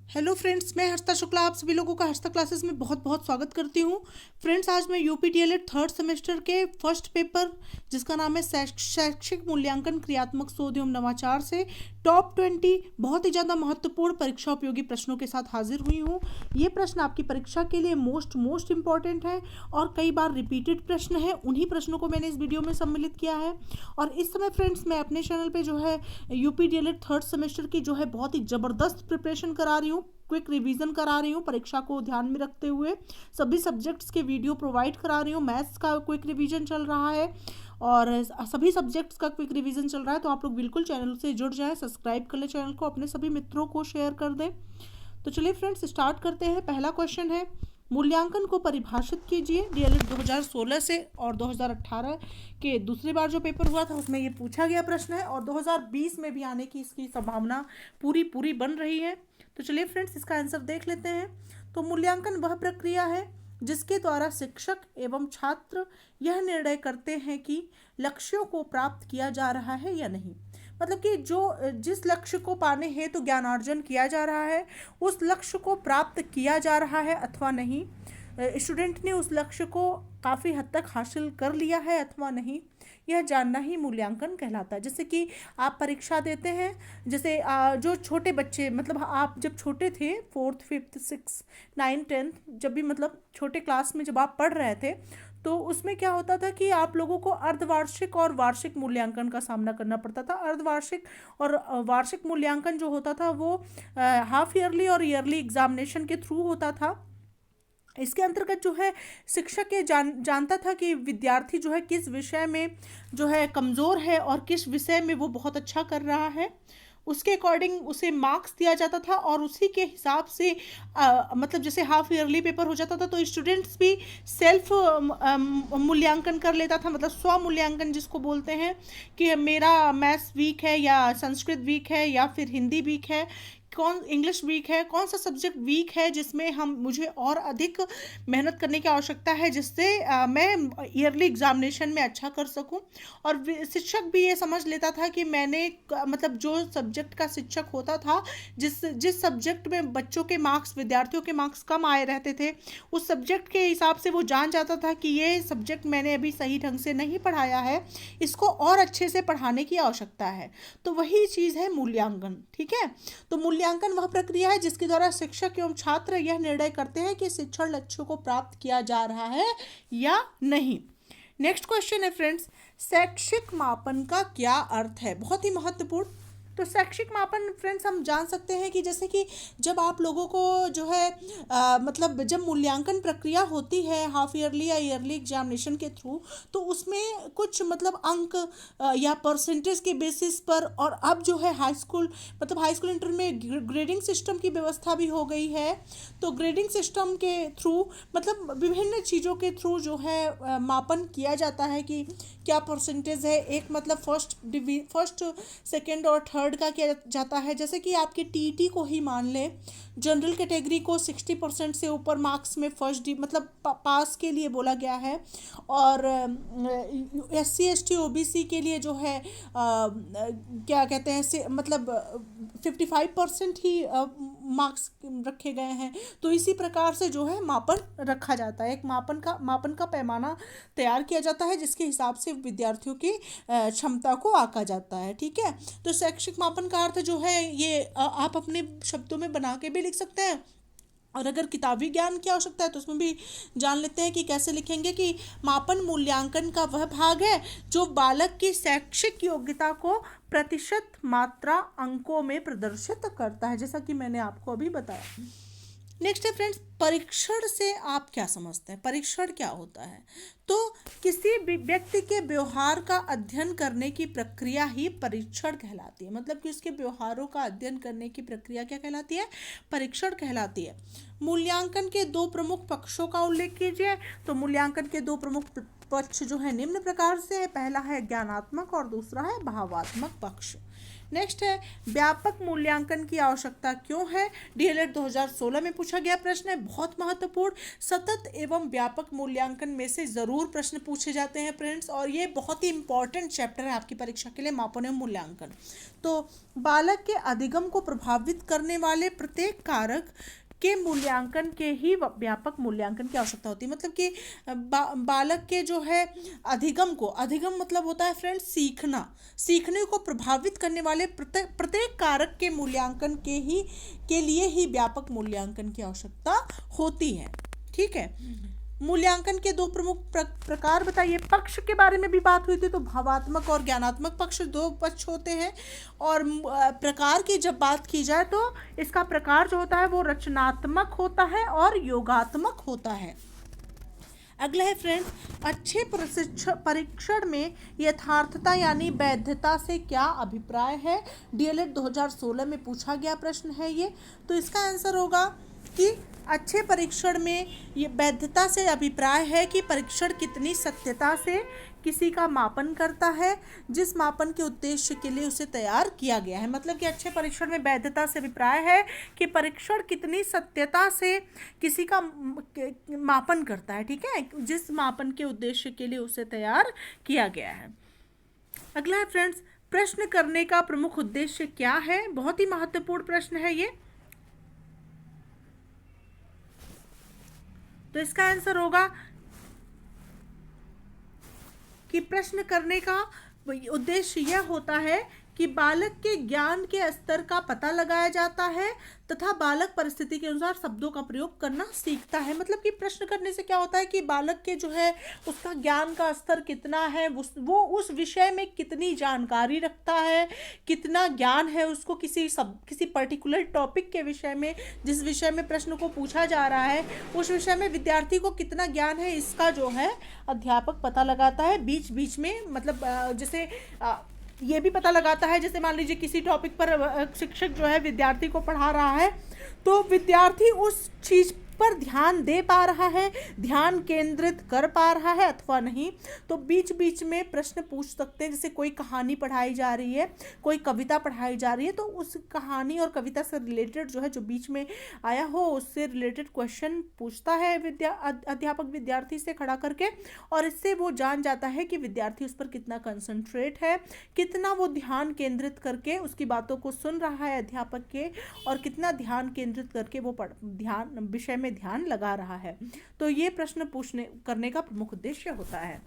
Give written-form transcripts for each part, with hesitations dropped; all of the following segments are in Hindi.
हेलो फ्रेंड्स, मैं हर्षिता शुक्ला आप सभी लोगों का हर्षिता क्लासेस में बहुत बहुत स्वागत करती हूँ। फ्रेंड्स, आज मैं यूपी डीएलएड थर्ड सेमेस्टर के फर्स्ट पेपर जिसका नाम है शैक्षिक मूल्यांकन क्रियात्मक शोध एवं नवाचार से टॉप 20 बहुत ही ज़्यादा महत्वपूर्ण परीक्षा उपयोगी प्रश्नों के साथ हाजिर हुई हूँ। ये प्रश्न आपकी परीक्षा के लिए मोस्ट इम्पॉर्टेंट है और कई बार रिपीटेड प्रश्न है। उन्हीं प्रश्नों को मैंने इस वीडियो में सम्मिलित किया है। और इस समय फ्रेंड्स, मैं अपने चैनल पे जो है यूपी डीएलएड थर्ड सेमेस्टर की जो है बहुत ही ज़बरदस्त प्रिपरेशन करा रही हूँ, क्विक रिवीजन करा रही हूँ। परीक्षा को ध्यान में रखते हुए सभी सब्जेक्ट्स के वीडियो प्रोवाइड करा रही हूँ। मैथ्स का क्विक रिवीजन चल रहा है और सभी सब्जेक्ट्स का क्विक रिवीजन चल रहा है, तो आप लोग बिल्कुल चैनल से जुड़ जाएं, सब्सक्राइब कर लें चैनल को, अपने सभी मित्रों को शेयर कर दें। तो चलिए फ्रेंड्स, स्टार्ट करते हैं। पहला क्वेश्चन है, मूल्यांकन को परिभाषित कीजिए। डीएलएड 2016 से और 2018 के दूसरी बार जो पेपर हुआ था उसमें ये पूछा गया प्रश्न है और 2020 में भी आने की इसकी संभावना पूरी बन रही है। तो चलिए फ्रेंड्स, इसका आंसर देख लेते हैं। तो मूल्यांकन वह प्रक्रिया है जिसके द्वारा शिक्षक एवं छात्र यह निर्णय करते हैं कि लक्ष्यों को प्राप्त किया जा रहा है या नहीं। मतलब कि जिस लक्ष्य को पाने हेतु ज्ञानार्जन किया जा रहा है उस लक्ष्य को प्राप्त किया जा रहा है अथवा नहीं, स्टूडेंट ने उस लक्ष्य को काफ़ी हद तक हासिल कर लिया है अथवा नहीं, यह जानना ही मूल्यांकन कहलाता है। जैसे कि आप परीक्षा देते हैं, जैसे जो छोटे बच्चे, मतलब आप जब छोटे थे, fourth fifth six nine tenth, जब भी मतलब छोटे क्लास में जब आप पढ़ रहे थे तो उसमें क्या होता था कि आप लोगों को अर्धवार्षिक और वार्षिक मूल्यांकन का सामना करना पड़ता था। अर्धवार्षिक और वार्षिक मूल्यांकन जो होता था वो हाफ ईयरली और ईयरली एग्जामिनेशन के थ्रू होता था। इसके अंतर्गत जो है शिक्षक ये जानता था कि विद्यार्थी जो है किस विषय में जो है कमज़ोर है और किस विषय में वो बहुत अच्छा कर रहा है। उसके अकॉर्डिंग उसे मार्क्स दिया जाता था और उसी के हिसाब से मतलब जैसे हाफ ईयरली पेपर हो जाता था तो स्टूडेंट्स भी सेल्फ मूल्यांकन कर लेता था, मतलब स्व मूल्यांकन जिसको बोलते हैं कि मेरा मैथ्स वीक है या संस्कृत वीक है या फिर हिंदी वीक है, कौन इंग्लिश वीक है, कौन सा सब्जेक्ट वीक है जिसमें मुझे और अधिक मेहनत करने की आवश्यकता है जिससे मैं ईयरली एग्जामिनेशन में अच्छा कर सकूं। और शिक्षक भी ये समझ लेता था कि मैंने मतलब जो सब्जेक्ट का शिक्षक होता था, जिस सब्जेक्ट में बच्चों के मार्क्स, विद्यार्थियों के मार्क्स कम आए रहते थे, उस सब्जेक्ट के हिसाब से वो जान जाता था कि ये सब्जेक्ट मैंने अभी सही ढंग से नहीं पढ़ाया है, इसको और अच्छे से पढ़ाने की आवश्यकता है। तो वही चीज़ है मूल्यांकन। ठीक है, तो मूल्यांकन वह प्रक्रिया है जिसके द्वारा शिक्षक एवं छात्र यह निर्णय करते हैं कि शिक्षण लक्ष्यों को प्राप्त किया जा रहा है या नहीं। नेक्स्ट क्वेश्चन है फ्रेंड्स, शैक्षिक मापन का क्या अर्थ है? बहुत ही महत्वपूर्ण। तो शैक्षिक मापन फ्रेंड्स हम जान सकते हैं कि जैसे कि जब आप लोगों को जो है मतलब जब मूल्यांकन प्रक्रिया होती है हाफ ईयरली या ईयरली एग्जामिनेशन के थ्रू, तो उसमें कुछ मतलब अंक या परसेंटेज के बेसिस पर, और अब जो है हाई स्कूल मतलब हाई स्कूल इंटर में ग्रेडिंग सिस्टम की व्यवस्था भी हो गई है। तो ग्रेडिंग सिस्टम के थ्रू मतलब विभिन्न चीज़ों के थ्रू जो है मापन किया जाता है कि क्या परसेंटेज है। एक मतलब फर्स्ट सेकेंड और थर्ड का किया जाता है। जैसे कि आपके टीईटी को ही मान लें, जनरल कैटेगरी को 60% से ऊपर मार्क्स में फर्स्ट मतलब पास के लिए बोला गया है, और एससी एसटी ओबीसी के लिए जो है क्या कहते हैं से मतलब 55% ही मार्क्स रखे गए हैं। तो इसी प्रकार से जो है मापन रखा जाता है, एक मापन का पैमाना तैयार किया जाता है जिसके हिसाब से विद्यार्थियों की क्षमता को आंका जाता है। ठीक है, तो शैक्षिक मापन का अर्थ जो है ये आप अपने शब्दों में बना के भी लिख सकते हैं, और अगर किताबी ज्ञान की आवश्यकता है तो उसमें भी जान लेते हैं कि कैसे लिखेंगे कि मापन मूल्यांकन का वह भाग है जो बालक की शैक्षिक योग्यता को प्रतिशत मात्रा अंकों में प्रदर्शित करता है, जैसा कि मैंने आपको अभी बताया। नेक्स्ट है फ्रेंड्स, परीक्षण से आप क्या समझते हैं? परीक्षण क्या होता है? तो किसी भी व्यक्ति के व्यवहार का अध्ययन करने की प्रक्रिया ही परीक्षण कहलाती है। मतलब कि उसके व्यवहारों का अध्ययन करने की प्रक्रिया क्या कहलाती है? परीक्षण कहलाती है। मूल्यांकन के दो प्रमुख पक्षों का उल्लेख कीजिए। तो मूल्यांकन के दो प्रमुख पक्ष जो है निम्न प्रकार से है। पहला है ज्ञानात्मक और दूसरा है भावात्मक पक्ष। नेक्स्ट है व्यापक मूल्यांकन की आवश्यकता क्यों है, डीएलएड 2016 में पूछा गया प्रश्न है, बहुत महत्वपूर्ण। सतत एवं व्यापक मूल्यांकन में से जरूर प्रश्न पूछे जाते हैं फ्रेंड्स, और ये बहुत ही इंपॉर्टेंट चैप्टर है आपकी परीक्षा के लिए, मापन एवं मूल्यांकन। तो बालक के अधिगम को प्रभावित करने वाले प्रत्येक कारक के मूल्यांकन के ही व्यापक मूल्यांकन की आवश्यकता होती है। मतलब कि बालक के जो है अधिगम को, अधिगम मतलब होता है फ्रेंड्स सीखना, सीखने को प्रभावित करने वाले प्रत्येक कारक के मूल्यांकन के लिए ही व्यापक मूल्यांकन की आवश्यकता होती है। ठीक है, मूल्यांकन के दो प्रमुख प्रकार बताइए। पक्ष के बारे में भी बात हुई थी, तो भावात्मक और ज्ञानात्मक पक्ष दो पक्ष होते हैं। और प्रकार की जब बात की जाए तो इसका प्रकार जो होता है वो रचनात्मक होता है और योगात्मक होता है। अगला है फ्रेंड्स, अच्छे परीक्षण में यथार्थता यानी वैधता से क्या अभिप्राय है, डीएलएड 2016 में पूछा गया प्रश्न है ये। तो इसका आंसर होगा कि अच्छे परीक्षण में ये वैधता से अभिप्राय है कि परीक्षण कितनी सत्यता से किसी का मापन करता है, जिस मापन के उद्देश्य के लिए उसे तैयार किया गया है। मतलब कि अच्छे परीक्षण में वैधता से अभिप्राय है कि परीक्षण कितनी सत्यता से किसी का मापन करता है, ठीक है, जिस मापन के उद्देश्य के लिए उसे तैयार किया गया है। अगला है फ्रेंड्स, प्रश्न करने का प्रमुख उद्देश्य क्या है, बहुत ही महत्वपूर्ण प्रश्न है ये। तो इसका आंसर होगा कि प्रश्न करने का उद्देश्य यह होता है कि बालक के ज्ञान के स्तर का पता लगाया जाता है तथा बालक परिस्थिति के अनुसार शब्दों का प्रयोग करना सीखता है। मतलब कि प्रश्न करने से क्या होता है कि बालक के जो है उसका ज्ञान का स्तर कितना है, वो उस विषय में कितनी जानकारी रखता है, कितना ज्ञान है उसको किसी पर्टिकुलर टॉपिक के विषय में, जिस विषय में प्रश्न को पूछा जा रहा है उस विषय में विद्यार्थी को कितना ज्ञान है, इसका जो है अध्यापक पता लगाता है बीच बीच में। मतलब जैसे ये भी पता लगाता है, जैसे मान लीजिए किसी टॉपिक पर शिक्षक जो है विद्यार्थी को पढ़ा रहा है तो विद्यार्थी उस चीज़ पर ध्यान दे पा रहा है, ध्यान केंद्रित कर पा रहा है अथवा नहीं। तो बीच बीच में प्रश्न पूछ सकते हैं, जैसे कोई कहानी पढ़ाई जा रही है, कोई कविता पढ़ाई जा रही है, तो उस कहानी और कविता से रिलेटेड जो है जो बीच में आया हो उससे रिलेटेड क्वेश्चन पूछता है अध्यापक विद्यार्थी से खड़ा करके, और इससे वो जान जाता है कि विद्यार्थी उस पर कितना कंसंट्रेट है, कितना वो ध्यान केंद्रित करके उसकी बातों को सुन रहा है अध्यापक के, और कितना ध्यान केंद्रित करके वो विषय में ध्यान लगा रहा है। तो ये प्रश्न करने का प्रमुख उद्देश्य होता है।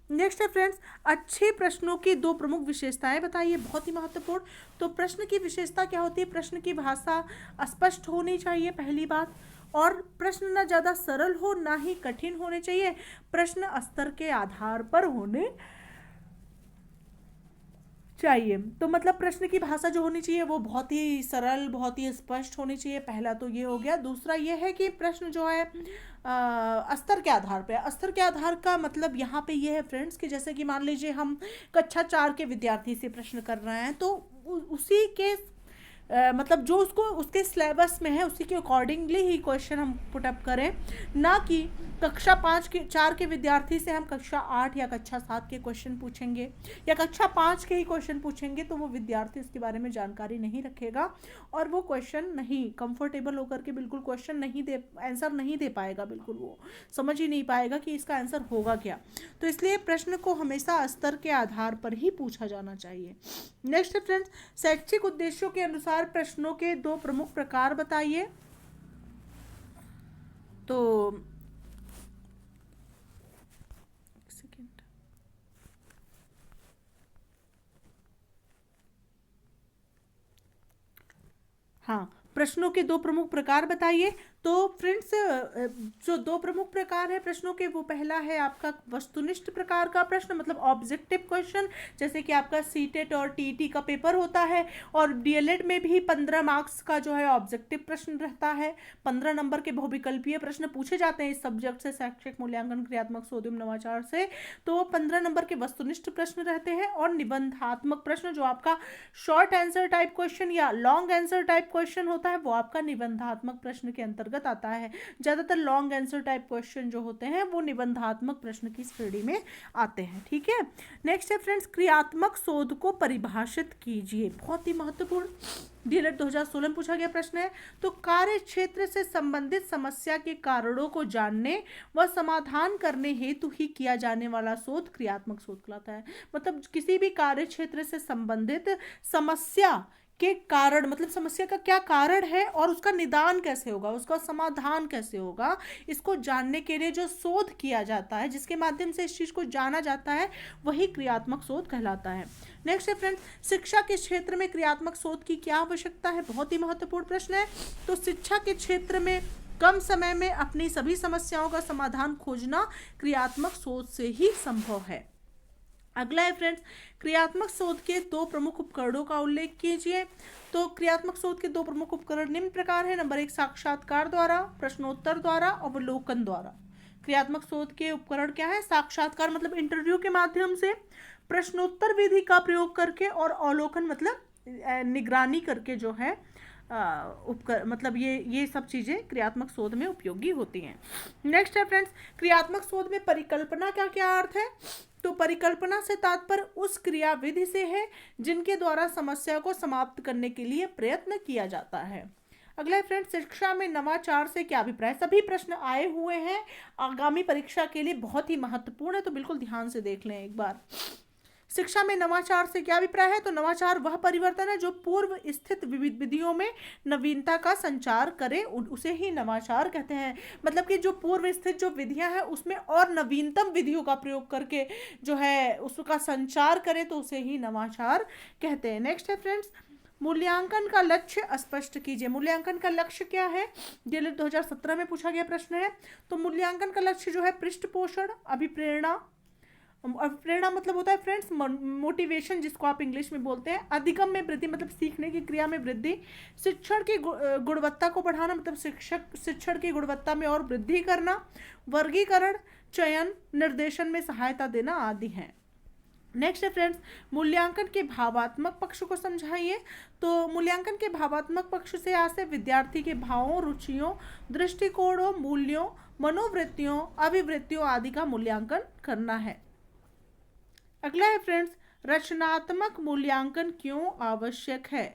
नेक्स्ट है फ्रेंड्स, अच्छे प्रश्नों की दो प्रमुख विशेषताएं बताइए, बहुत ही महत्वपूर्ण। तो प्रश्न की विशेषता क्या होती है, प्रश्न की भाषा स्पष्ट होनी चाहिए पहली बात, और प्रश्न ना ज़्यादा सरल हो ना ही कठिन होने चाहिए, प्रश्न स्तर के आधार पर होने चाहिए। तो मतलब प्रश्न की भाषा जो होनी चाहिए वो बहुत ही सरल, बहुत ही स्पष्ट होनी चाहिए, पहला तो ये हो गया। दूसरा ये है कि प्रश्न जो है स्तर के आधार पे, स्तर के आधार का मतलब यहाँ पे ये है फ्रेंड्स कि जैसे कि मान लीजिए हम कक्षा 4 के विद्यार्थी से प्रश्न कर रहे हैं, तो उसी के मतलब जो उसको उसके सिलेबस में है उसी के अकॉर्डिंगली ही क्वेश्चन हम पुटअप करें, ना कि कक्षा 4 के विद्यार्थी से हम कक्षा 8 या कक्षा 7 के क्वेश्चन पूछेंगे या कक्षा 5 के ही क्वेश्चन पूछेंगे, तो वो विद्यार्थी उसके बारे में जानकारी नहीं रखेगा और वो क्वेश्चन नहीं कंफर्टेबल होकर के बिल्कुल क्वेश्चन आंसर नहीं दे पाएगा, बिल्कुल वो समझ ही नहीं पाएगा कि इसका आंसर होगा क्या। तो इसलिए प्रश्न को हमेशा स्तर के आधार पर ही पूछा जाना चाहिए। नेक्स्ट है फ्रेंड्स, शैक्षिक उद्देश्यों के अनुसार प्रश्नों के दो प्रमुख प्रकार बताइए। तो हाँ, प्रश्नों के दो प्रमुख प्रकार बताइए। तो फ्रेंड्स जो दो प्रमुख प्रकार है प्रश्नों के, वो पहला है आपका वस्तुनिष्ठ प्रकार का प्रश्न, मतलब ऑब्जेक्टिव क्वेश्चन, जैसे कि आपका सीटेट और टीटी का पेपर होता है, और डीएलएड में भी 15 मार्क्स का जो है ऑब्जेक्टिव प्रश्न रहता है, 15 नंबर के बहुविकल्पीय प्रश्न पूछे जाते हैं इस सब्जेक्ट से, शैक्षिक मूल्यांकन क्रियात्मक शोध एवं नवाचार से। तो 15 नंबर के वस्तुनिष्ठ प्रश्न रहते हैं, और निबंधात्मक प्रश्न जो आपका शॉर्ट आंसर टाइप क्वेश्चन या लॉन्ग आंसर टाइप क्वेश्चन होता होता है वो आपका निबंधात्मक प्रश्न के अंतर्गत आता है। ज़्यादातर लॉन्ग आंसर टाइप क्वेश्चन जो होते हैं वो निबंधात्मक प्रश्न की श्रेणी में आते हैं। ठीक है, नेक्स्ट है फ्रेंड्स, क्रियात्मक शोध को परिभाषित कीजिए। बहुत ही महत्वपूर्ण डीएलएड 2016 में पूछा गया प्रश्न है। तो कार्य क्षेत्र से संबंधित समस्या के कारणों को जानने व समाधान करने हेतु ही किया जाने वाला शोध क्रियात्मक शोध कहलाता है। मतलब किसी भी कार्य क्षेत्र से संबंधित समस्या के कारण, मतलब समस्या का क्या कारण है और उसका निदान कैसे होगा, उसका समाधान कैसे होगा, इसको जानने के लिए जो शोध किया जाता है, जिसके माध्यम से इस चीज को जाना जाता है, वही क्रियात्मक शोध कहलाता है। नेक्स्ट है फ्रेंड्स, शिक्षा के क्षेत्र में क्रियात्मक शोध की क्या आवश्यकता है। बहुत ही महत्वपूर्ण प्रश्न है। तो शिक्षा के क्षेत्र में कम समय में अपनी सभी समस्याओं का समाधान खोजना क्रियात्मक शोध से ही संभव है। अगला है फ्रेंड्स, क्रियात्मक शोध के दो प्रमुख उपकरणों का उल्लेख कीजिए। तो क्रियात्मक शोध के दो प्रमुख उपकरण निम्न प्रकार है। नंबर 1, साक्षात्कार द्वारा, प्रश्नोत्तर द्वारा, अवलोकन द्वारा। क्रियात्मक शोध के उपकरण क्या है। साक्षात्कार मतलब इंटरव्यू के माध्यम से, प्रश्नोत्तर विधि का प्रयोग करके, और अवलोकन मतलब निगरानी करके जो है मतलब ये सब चीज़ें क्रियात्मक शोध में उपयोगी होती हैं। नेक्स्ट है फ्रेंड्स, क्रियात्मक शोध में परिकल्पना का क्या अर्थ है। तो परिकल्पना से तात्पर्य उस क्रिया विधि से है जिनके द्वारा समस्या को समाप्त करने के लिए प्रयत्न किया जाता है। अगला है फ्रेंड्स, शिक्षा में नवाचार से क्या अभिप्राय। सभी प्रश्न आए हुए हैं आगामी परीक्षा के लिए, बहुत ही महत्वपूर्ण है, तो बिल्कुल ध्यान से देख लें एक बार। शिक्षा में नवाचार से क्या अभिप्राय है। तो नवाचार वह परिवर्तन है जो पूर्व स्थित विधियों में नवीनता का संचार करे, उसे ही नवाचार कहते हैं। मतलब कि जो पूर्व स्थित जो विधियां हैं उसमें और नवीनतम विधियों का प्रयोग करके जो है उसका संचार करे, तो उसे ही नवाचार कहते हैं। नेक्स्ट है फ्रेंड्स, मूल्यांकन का लक्ष्य स्पष्ट कीजिए। मूल्यांकन का लक्ष्य क्या है, डीएलएड 2017 में पूछा गया प्रश्न है। तो मूल्यांकन का लक्ष्य जो है पृष्ठपोषण, अभिप्रेरणा, प्रेरणा मतलब होता है फ्रेंड्स मोटिवेशन, जिसको आप इंग्लिश में बोलते हैं, अधिगम में वृद्धि मतलब सीखने की क्रिया में वृद्धि, शिक्षण की गुणवत्ता को बढ़ाना मतलब शिक्षण की गुणवत्ता में और वृद्धि करना, वर्गीकरण, चयन, निर्देशन में सहायता देना आदि हैं। नेक्स्ट है फ्रेंड्स, मूल्यांकन के भावात्मक पक्ष को समझाइए। तो मूल्यांकन के भावात्मक पक्ष से आशय विद्यार्थी के भावों, रुचियों, दृष्टिकोणों, मूल्यों, मनोवृत्तियों, अभिवृत्तियों आदि का मूल्यांकन करना है। अगला है फ्रेंड्स, रचनात्मक मूल्यांकन क्यों आवश्यक है।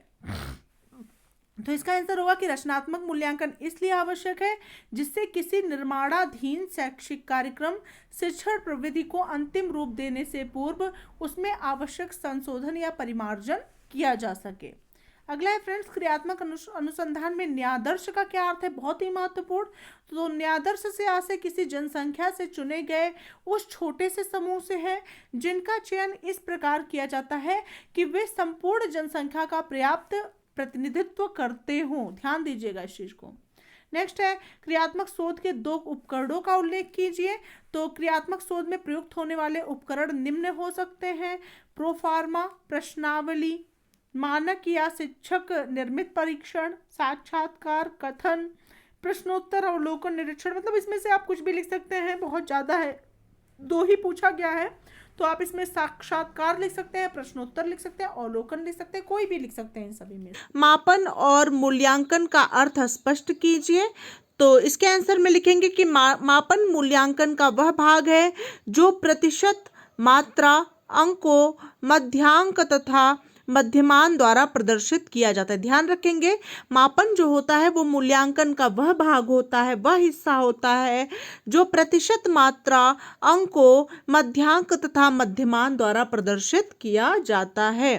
तो इसका आंसर होगा कि रचनात्मक मूल्यांकन इसलिए आवश्यक है जिससे किसी निर्माणाधीन शैक्षिक कार्यक्रम, शिक्षण प्रविधि को अंतिम रूप देने से पूर्व उसमें आवश्यक संशोधन या परिमार्जन किया जा सके। अगला है फ्रेंड्स, क्रियात्मक अनुसंधान में न्यायादर्श का क्या अर्थ है। बहुत ही महत्वपूर्ण। तो न्यायादर्श से आशय किसी जनसंख्या से चुने गए उस छोटे से समूह से है जिनका चयन इस प्रकार किया जाता है कि वे संपूर्ण जनसंख्या का पर्याप्त प्रतिनिधित्व करते हों। ध्यान दीजिएगा इस चीज को। नेक्स्ट है, क्रियात्मक शोध के दो उपकरणों का उल्लेख कीजिए। तो क्रियात्मक शोध में प्रयुक्त होने वाले उपकरण निम्न हो सकते हैं। प्रोफार्मा, प्रश्नावली, मानक या शिक्षक निर्मित परीक्षण, साक्षात्कार, कथन, प्रश्नोत्तर, अवलोकन, निरीक्षण। मतलब इसमें से आप कुछ भी लिख सकते हैं, बहुत ज़्यादा है, दो ही पूछा गया है, तो आप इसमें साक्षात्कार लिख सकते हैं, प्रश्नोत्तर लिख सकते हैं, अवलोकन लिख सकते हैं, कोई भी लिख सकते हैं इन सभी में। मापन और मूल्यांकन का अर्थ स्पष्ट कीजिए। तो इसके आंसर में लिखेंगे कि मापन मूल्यांकन का वह भाग है जो प्रतिशत, मात्रा, अंकों, मध्यांक तथा मध्यमान द्वारा प्रदर्शित किया जाता है। ध्यान रखेंगे, मापन जो होता है वो मूल्यांकन का वह भाग होता है, वह हिस्सा होता है जो प्रतिशत, मात्रा, अंकों, मध्यांक तथा मध्यमान द्वारा प्रदर्शित किया जाता है।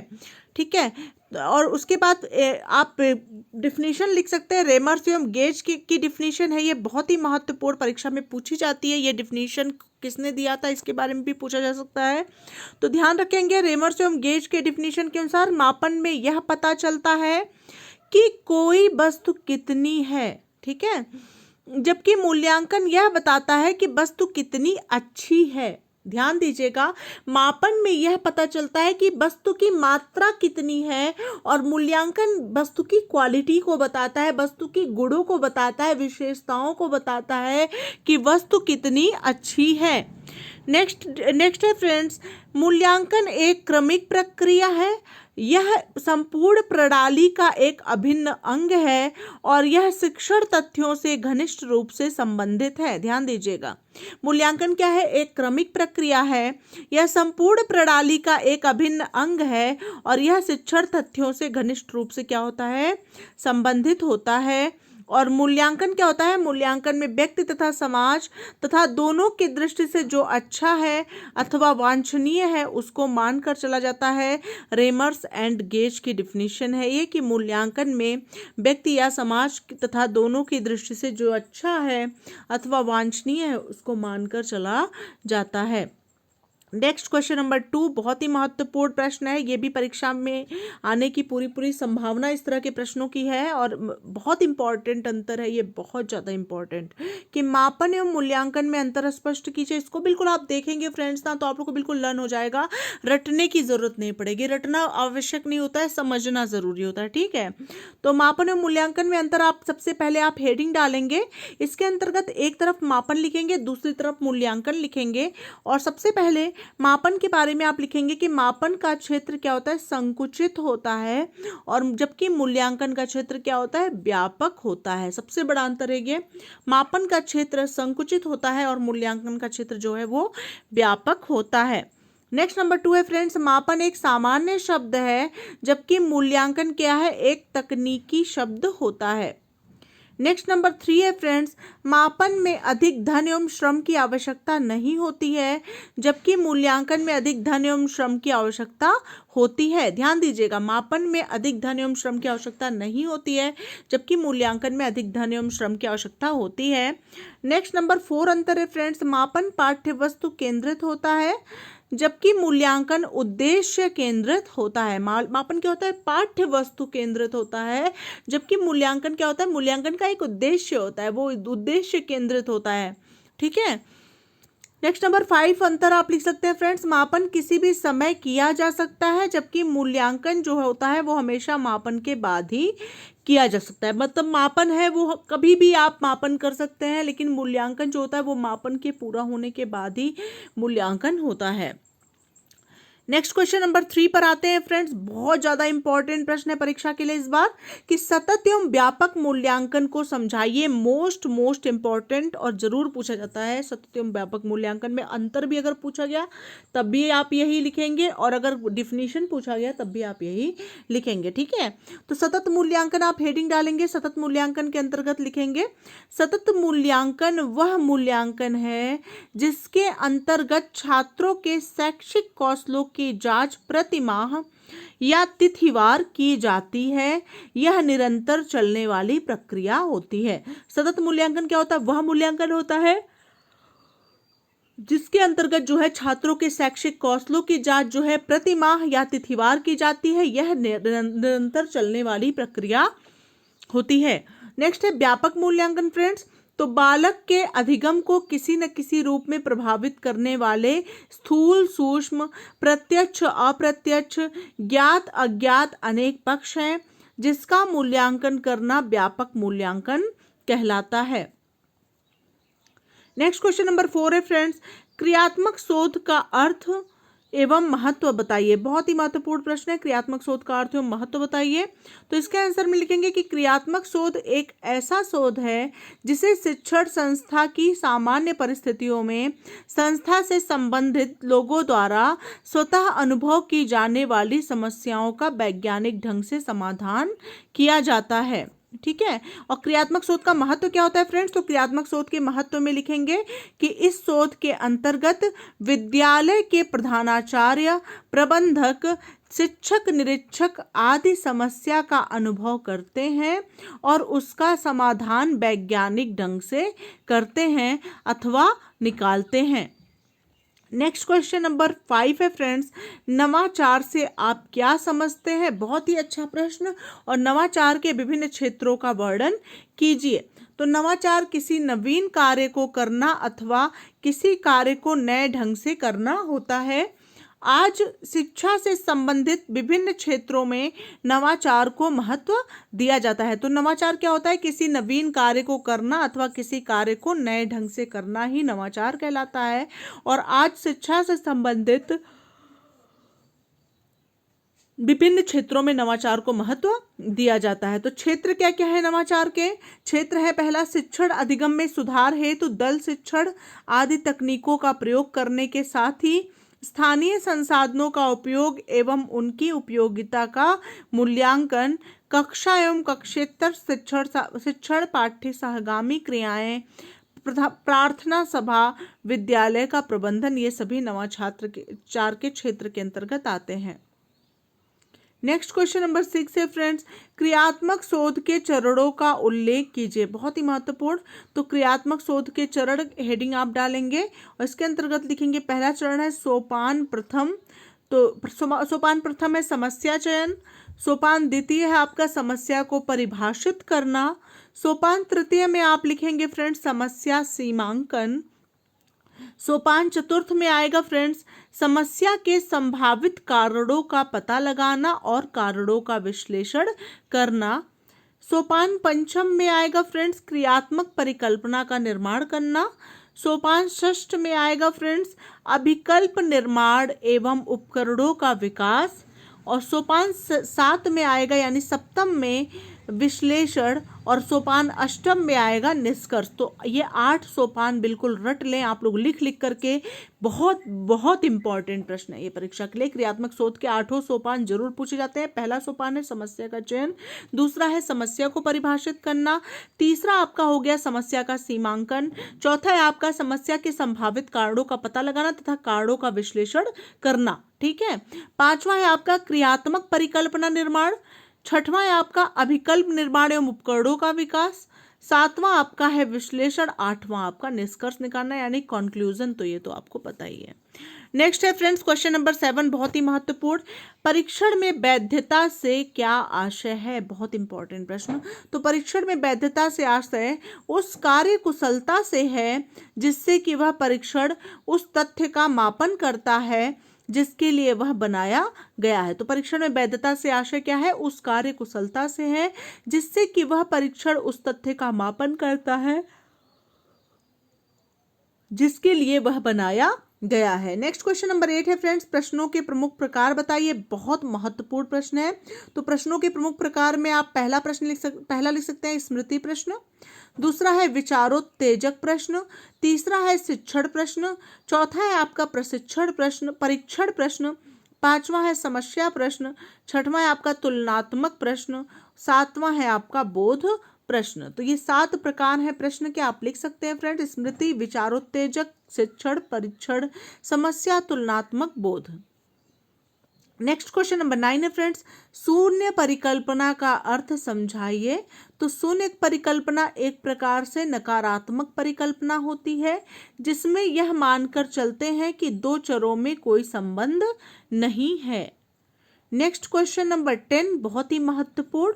ठीक है, और उसके बाद आप डिफिनीशन लिख सकते हैं। रेमर्स एवं गेज की डिफिनीशन है, ये बहुत ही महत्वपूर्ण परीक्षा में पूछी जाती है। ये डिफिनीशन किसने दिया था इसके बारे में भी पूछा जा सकता है, तो ध्यान रखेंगे। रेमर्स एवं गेज के डिफिनीशन के अनुसार मापन में यह पता चलता है कि कोई वस्तु कितनी है, ठीक है, जबकि मूल्यांकन यह बताता है कि वस्तु कितनी अच्छी है। ध्यान दीजिएगा, मापन में यह पता चलता है कि वस्तु की मात्रा कितनी है, और मूल्यांकन वस्तु की क्वालिटी को बताता है, वस्तु की गुणों को बताता है, विशेषताओं को बताता है कि वस्तु कितनी अच्छी है। नेक्स्ट है फ्रेंड्स, मूल्यांकन एक क्रमिक प्रक्रिया है यह संपूर्ण प्रणाली का एक अभिन्न अंग है और यह शिक्षण तथ्यों से घनिष्ठ रूप से संबंधित है। ध्यान दीजिएगा, मूल्यांकन क्या है? एक क्रमिक प्रक्रिया है। यह संपूर्ण प्रणाली का एक अभिन्न अंग है और यह शिक्षण तथ्यों से घनिष्ठ रूप से क्या होता है? संबंधित होता है। और मूल्यांकन क्या होता है? मूल्यांकन में व्यक्ति तथा समाज तथा दोनों की दृष्टि से जो अच्छा है अथवा वांछनीय है उसको मानकर चला जाता है। रेमर्स एंड गेज की डिफिनीशन है ये कि मूल्यांकन में व्यक्ति या समाज तथा दोनों की दृष्टि से जो अच्छा है अथवा वांछनीय है उसको मानकर चला जाता है। नेक्स्ट क्वेश्चन नंबर 2 बहुत ही महत्वपूर्ण प्रश्न है। ये भी परीक्षा में आने की पूरी संभावना इस तरह के प्रश्नों की है और बहुत इंपॉर्टेंट अंतर है ये, बहुत ज़्यादा इंपॉर्टेंट, कि मापन एवं मूल्यांकन में अंतर स्पष्ट कीजिए। इसको बिल्कुल आप देखेंगे फ्रेंड्स ना तो आप लोग को बिल्कुल लर्न हो जाएगा, रटने की जरूरत नहीं पड़ेगी। रटना आवश्यक नहीं होता है, समझना जरूरी होता है। ठीक है, तो मापन एवं मूल्यांकन में अंतर आप सबसे पहले आप हेडिंग डालेंगे, इसके अंतर्गत एक तरफ मापन लिखेंगे, दूसरी तरफ मूल्यांकन लिखेंगे। और सबसे पहले मापन के बारे में आप लिखेंगे कि मापन का क्षेत्र क्या होता है? संकुचित होता है, और जबकि मूल्यांकन का क्षेत्र क्या होता है? व्यापक होता है। सबसे बड़ा अंतर है ये, मापन का क्षेत्र संकुचित होता है और मूल्यांकन का क्षेत्र जो है वो व्यापक होता है। नेक्स्ट नंबर 2 है फ्रेंड्स, मापन एक सामान्य शब्द है जबकि मूल्यांकन क्या है? एक तकनीकी शब्द होता है। नेक्स्ट नंबर 3 है फ्रेंड्स, मापन में अधिक धन एवं श्रम की आवश्यकता नहीं होती है जबकि मूल्यांकन में अधिक धन एवं श्रम की आवश्यकता होती है। ध्यान दीजिएगा, मापन में अधिक धन एवं श्रम की आवश्यकता नहीं होती है जबकि मूल्यांकन में अधिक धन एवं श्रम की आवश्यकता होती है। नेक्स्ट नंबर 4 अंतर है फ्रेंड्स, मापन पाठ्य वस्तु केंद्रित होता है जबकि मूल्यांकन उद्देश्य केंद्रित होता है। मापन क्या होता है? पाठ्य वस्तु केंद्रित होता है, जबकि मूल्यांकन क्या होता है? मूल्यांकन का एक उद्देश्य होता है, वो उद्देश्य केंद्रित होता है। ठीक है, नेक्स्ट नंबर 5 अंतर आप लिख सकते हैं फ्रेंड्स, मापन किसी भी समय किया जा सकता है जबकि मूल्यांकन जो होता है वो हमेशा मापन के बाद ही किया जा सकता है। मतलब मापन है वो कभी भी आप मापन कर सकते हैं, लेकिन मूल्यांकन जो होता है वो मापन के पूरा होने के बाद ही मूल्यांकन होता है। नेक्स्ट क्वेश्चन नंबर 3 पर आते हैं फ्रेंड्स, बहुत ज्यादा इंपॉर्टेंट प्रश्न है परीक्षा के लिए इस बार, कि सतत एवं व्यापक मूल्यांकन को समझाइए। मोस्ट इंपॉर्टेंट और जरूर पूछा जाता है। सतत एवं व्यापक मूल्यांकन में अंतर भी अगर पूछा गया तब भी आप यही लिखेंगे, और अगर डिफिनीशन पूछा गया तब भी आप यही लिखेंगे। ठीक है, तो सतत मूल्यांकन आप हेडिंग डालेंगे, सतत मूल्यांकन के अंतर्गत लिखेंगे, सतत मूल्यांकन वह मूल्यांकन है जिसके अंतर्गत छात्रों के शैक्षिक कौशलों की जांच प्रति माह या तिथिवार की जाती है। यह निरंतर चलने वाली प्रक्रिया होती है। सतत मूल्यांकन क्या होता है? वह मूल्यांकन होता है जिसके अंतर्गत जो है छात्रों के शैक्षिक कौशलों की जांच जो है प्रति माह या तिथिवार की जाती है। यह निरंतर चलने वाली प्रक्रिया होती है। नेक्स्ट है व्यापक मूल्यांकन फ्रेंड्स, तो बालक के अधिगम को किसी न किसी रूप में प्रभावित करने वाले स्थूल सूक्ष्म प्रत्यक्ष अप्रत्यक्ष ज्ञात अज्ञात अनेक पक्ष हैं जिसका मूल्यांकन करना व्यापक मूल्यांकन कहलाता है। नेक्स्ट क्वेश्चन नंबर 4 है फ्रेंड्स, क्रियात्मक शोध का अर्थ एवं महत्व बताइए। बहुत ही महत्वपूर्ण प्रश्न है, क्रियात्मक शोध का अर्थ एवं महत्व बताइए। तो इसके आंसर में लिखेंगे कि क्रियात्मक शोध एक ऐसा शोध है जिसे शिक्षण संस्था की सामान्य परिस्थितियों में संस्था से संबंधित लोगों द्वारा स्वतः अनुभव की जाने वाली समस्याओं का वैज्ञानिक ढंग से समाधान किया जाता है। ठीक है, और क्रियात्मक शोध का महत्व क्या होता है फ्रेंड्स? तो क्रियात्मक शोध के महत्व में लिखेंगे कि इस शोध के अंतर्गत विद्यालय के प्रधानाचार्य, प्रबंधक, शिक्षक, निरीक्षक आदि समस्या का अनुभव करते हैं और उसका समाधान वैज्ञानिक ढंग से करते हैं अथवा निकालते हैं। नेक्स्ट क्वेश्चन नंबर 5 है फ्रेंड्स, नवाचार से आप क्या समझते हैं? बहुत ही अच्छा प्रश्न, और नवाचार के विभिन्न क्षेत्रों का वर्णन कीजिए। तो नवाचार किसी नवीन कार्य को करना अथवा किसी कार्य को नए ढंग से करना होता है। आज शिक्षा से संबंधित विभिन्न क्षेत्रों में नवाचार को महत्व दिया जाता है। तो नवाचार क्या होता है? किसी नवीन कार्य को करना अथवा किसी कार्य को नए ढंग से करना ही नवाचार कहलाता है। और आज शिक्षा से संबंधित विभिन्न क्षेत्रों में नवाचार को महत्व दिया जाता है। तो क्षेत्र क्या क्या है नवाचार के? क्षेत्र है पहला, शिक्षण अधिगम में सुधार हेतु दल शिक्षण आदि तकनीकों का प्रयोग करने के साथ ही स्थानीय संसाधनों का उपयोग एवं उनकी उपयोगिता का मूल्यांकन, कक्षा एवं कक्षेतर शिक्षण पाठ्य सहगामी क्रियाएं, प्रार्थना सभा, विद्यालय का प्रबंधन, ये सभी नवाचार के क्षेत्र के अंतर्गत आते हैं। नेक्स्ट क्वेश्चन नंबर 6 है फ्रेंड्स, क्रियात्मक शोध के चरणों का उल्लेख कीजिए। बहुत ही महत्वपूर्ण। तो क्रियात्मक शोध के चरण हेडिंग आप डालेंगे और इसके अंतर्गत लिखेंगे पहला चरण है सोपान प्रथम। तो सोपान प्रथम है समस्या चयन। सोपान द्वितीय है आपका समस्या को परिभाषित करना। सोपान तृतीय में आप लिखेंगे फ्रेंड्स समस्या सीमांकन। सोपान चतुर्थ में आएगा फ्रेंड्स समस्या के संभावित कारणों का पता लगाना और कारणों का विश्लेषण करना। सोपान पंचम में आएगा फ्रेंड्स क्रियात्मक परिकल्पना का निर्माण करना। सोपान षष्ठ में आएगा फ्रेंड्स अभिकल्प निर्माण एवं उपकरणों का विकास। और सोपान 7 में आएगा यानी सप्तम में विश्लेषण और सोपान अष्टम में आएगा निष्कर्ष। तो ये 8 सोपान बिल्कुल रट लें आप लोग लिख लिख करके। बहुत बहुत इंपॉर्टेंट प्रश्न है ये परीक्षा के लिए। क्रियात्मक शोध के 8 सोपान जरूर पूछे जाते हैं। पहला सोपान है समस्या का चयन, दूसरा है समस्या को परिभाषित करना, तीसरा आपका हो गया समस्या का सीमांकन, चौथा है आपका समस्या के संभावित कारणों का पता लगाना तथा कारणों का विश्लेषण करना। ठीक है। पांचवा है आपका क्रियात्मक परिकल्पना निर्माण, छठवां है आपका अभिकल्प निर्माण एवं उपकरणों का विकास, सातवां आपका है विश्लेषण, आठवां आपका निष्कर्ष निकालना यानी कंक्लूजन। तो ये तो आपको पता ही है। नेक्स्ट है फ्रेंड्स क्वेश्चन नंबर 7, बहुत ही महत्वपूर्ण, परीक्षण में वैधता से क्या आशय है? बहुत इंपॉर्टेंट प्रश्न। तो परीक्षण में वैधता से आशय उस कार्य कुशलता से है जिससे कि वह परीक्षण उस तथ्य का मापन करता है जिसके लिए वह बनाया गया है। तो परीक्षण में वैधता से आशय क्या है? उस कार्य कुशलता से है जिससे कि वह परीक्षण उस तथ्य का मापन करता है जिसके लिए वह बनाया गया है। नेक्स्ट क्वेश्चन नंबर 8 है फ्रेंड्स, प्रश्नों के प्रमुख प्रकार बताइए। बहुत महत्वपूर्ण प्रश्न है। तो प्रश्नों के प्रमुख प्रकार में आप पहला लिख सकते हैं स्मृति प्रश्न, दूसरा है विचारोत्तेजक प्रश्न, तीसरा है शिक्षण प्रश्न, चौथा है आपका प्रशिक्षण प्रश्न परीक्षण प्रश्न, पांचवा है समस्या प्रश्न, छठवां है आपका तुलनात्मक प्रश्न, सातवां है आपका बोध प्रश्न। तो ये 7 प्रकार है प्रश्न के आप लिख सकते हैं फ्रेंड, स्मृति, विचारोत्तेजक, शिक्षण, परीक्षण, समस्या, तुलनात्मक, बोध। नेक्स्ट क्वेश्चन नंबर 9 है फ्रेंड्स, शून्य परिकल्पना का अर्थ समझाइए। तो शून्य परिकल्पना एक प्रकार से नकारात्मक परिकल्पना होती है जिसमें यह मानकर चलते हैं कि दो चरों में कोई संबंध नहीं है। नेक्स्ट क्वेश्चन नंबर 10, बहुत ही महत्वपूर्ण,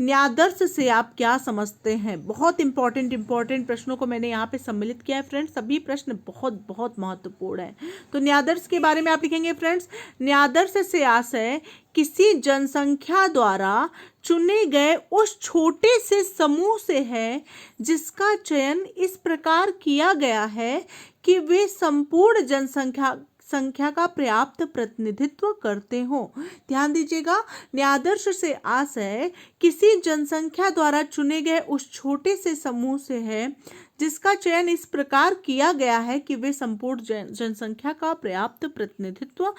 न्यादर्श से आप क्या समझते हैं? बहुत इंपॉर्टेंट प्रश्नों को मैंने यहाँ पे सम्मिलित किया है फ्रेंड्स। सभी प्रश्न बहुत बहुत महत्वपूर्ण है। तो न्यादर्श के बारे में आप लिखेंगे फ्रेंड्स, न्यादर्श से आशय किसी जनसंख्या द्वारा चुने गए उस छोटे से समूह से है जिसका चयन इस प्रकार किया गया है कि वे संपूर्ण संख्या का पर्याप्त प्रतिनिधित्व करते हो। ध्यान दीजिएगा, न्यादर्श से आशय किसी जनसंख्या द्वारा चुने गए उस छोटे से समूह से है जिसका चयन इस प्रकार किया गया है कि वे संपूर्ण जनसंख्या का पर्याप्त प्रतिनिधित्व